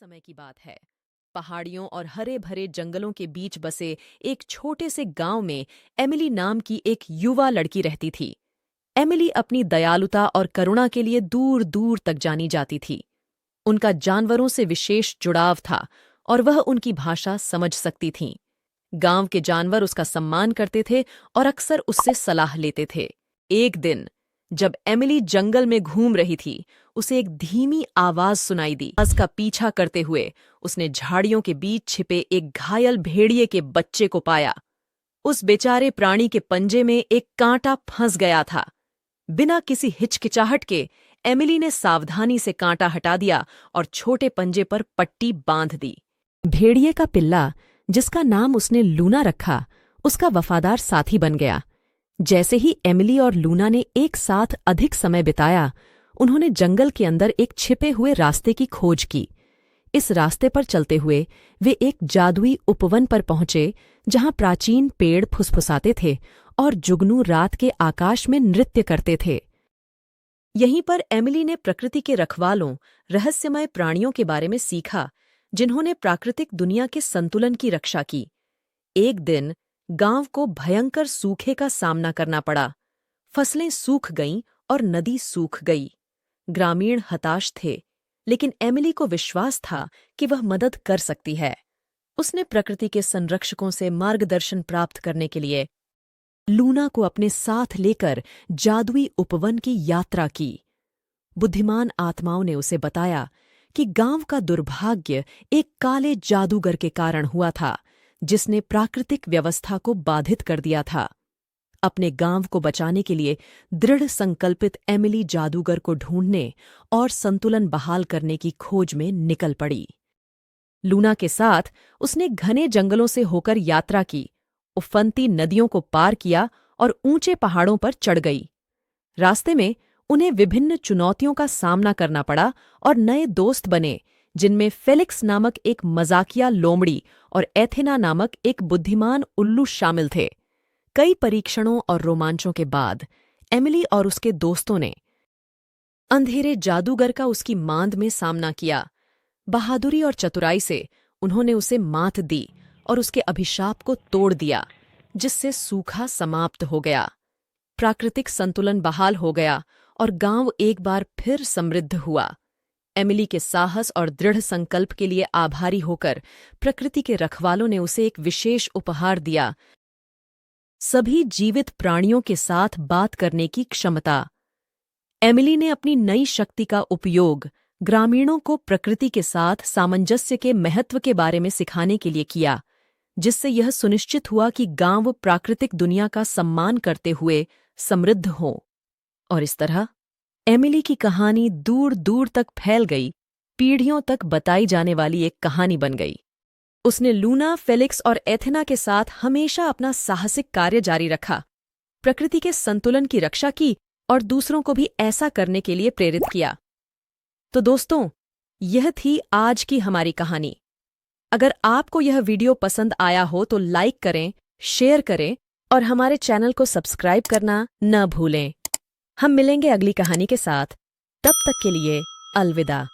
समय की बात है। पहाड़ियों और हरे भरे जंगलों के बीच बसे एक छोटे से गांव में एमिली नाम की एक युवा लड़की रहती थी। एमिली अपनी दयालुता और करुणा के लिए दूर दूर तक जानी जाती थी। उनका जानवरों से विशेष जुड़ाव था और वह उनकी भाषा समझ सकती थीं। गांव के जानवर उसका सम्मान करते थे और अक्सर उससे सलाह लेते थे। एक दिन जब एमिली जंगल में घूम रही थी, उसे एक धीमी आवाज सुनाई दी। आवाज का पीछा करते हुए उसने झाड़ियों के बीच छिपे एक घायल भेड़िए के बच्चे को पाया। उस बेचारे प्राणी के पंजे में एक कांटा फंस गया था। बिना किसी हिचकिचाहट के एमिली ने सावधानी से कांटा हटा दिया और छोटे पंजे पर पट्टी बांध दी। भेड़िए का पिल्ला, जिसका नाम उसने लूना रखा, उसका वफादार साथी बन गया। जैसे ही एमिली और लूना ने एक साथ अधिक समय बिताया, उन्होंने जंगल के अंदर एक छिपे हुए रास्ते की खोज की। इस रास्ते पर चलते हुए वे एक जादुई उपवन पर पहुंचे, जहां प्राचीन पेड़ फुसफुसाते थे और जुगनू रात के आकाश में नृत्य करते थे। यहीं पर एमिली ने प्रकृति के रखवालों, रहस्यमय प्राणियों के बारे में सीखा, जिन्होंने प्राकृतिक दुनिया के संतुलन की रक्षा की। एक दिन गांव को भयंकर सूखे का सामना करना पड़ा। फसलें सूख गईं और नदी सूख गई। ग्रामीण हताश थे, लेकिन एमिली को विश्वास था कि वह मदद कर सकती है। उसने प्रकृति के संरक्षकों से मार्गदर्शन प्राप्त करने के लिए लूना को अपने साथ लेकर जादुई उपवन की यात्रा की। बुद्धिमान आत्माओं ने उसे बताया कि गांव का दुर्भाग्य एक काले जादूगर के कारण हुआ था, जिसने प्राकृतिक व्यवस्था को बाधित कर दिया था। अपने गांव को बचाने के लिए दृढ़ संकल्पित एमिली जादूगर को ढूंढने और संतुलन बहाल करने की खोज में निकल पड़ी। लूना के साथ उसने घने जंगलों से होकर यात्रा की, उफनती नदियों को पार किया और ऊंचे पहाड़ों पर चढ़ गई। रास्ते में उन्हें विभिन्न चुनौतियों का सामना करना पड़ा और नए दोस्त बने, जिनमें फेलिक्स नामक एक मजाकिया लोमड़ी और एथेना नामक एक बुद्धिमान उल्लू शामिल थे। कई परीक्षणों और रोमांचों के बाद एमिली और उसके दोस्तों ने अंधेरे जादूगर का उसकी मांद में सामना किया। बहादुरी और चतुराई से उन्होंने उसे मात दी और उसके अभिशाप को तोड़ दिया, जिससे सूखा समाप्त हो गया। प्राकृतिक संतुलन बहाल हो गया और गांव एक बार फिर समृद्ध हुआ। एमिली के साहस और दृढ़ संकल्प के लिए आभारी होकर प्रकृति के रखवालों ने उसे एक विशेष उपहार दिया, सभी जीवित प्राणियों के साथ बात करने की क्षमता। एमिली ने अपनी नई शक्ति का उपयोग ग्रामीणों को प्रकृति के साथ सामंजस्य के महत्व के बारे में सिखाने के लिए किया, जिससे यह सुनिश्चित हुआ कि गांव प्राकृतिक दुनिया का सम्मान करते हुए समृद्ध हो। और इस तरह एमिली की कहानी दूर दूर तक फैल गई, पीढ़ियों तक बताई जाने वाली एक कहानी बन गई। उसने लूना, फेलिक्स और एथेना के साथ हमेशा अपना साहसिक कार्य जारी रखा, प्रकृति के संतुलन की रक्षा की और दूसरों को भी ऐसा करने के लिए प्रेरित किया। तो दोस्तों, यह थी आज की हमारी कहानी। अगर आपको यह वीडियो पसंद आया हो तो लाइक करें, शेयर करें और हमारे चैनल को सब्सक्राइब करना न भूलें। हम मिलेंगे अगली कहानी के साथ। तब तक के लिए अलविदा।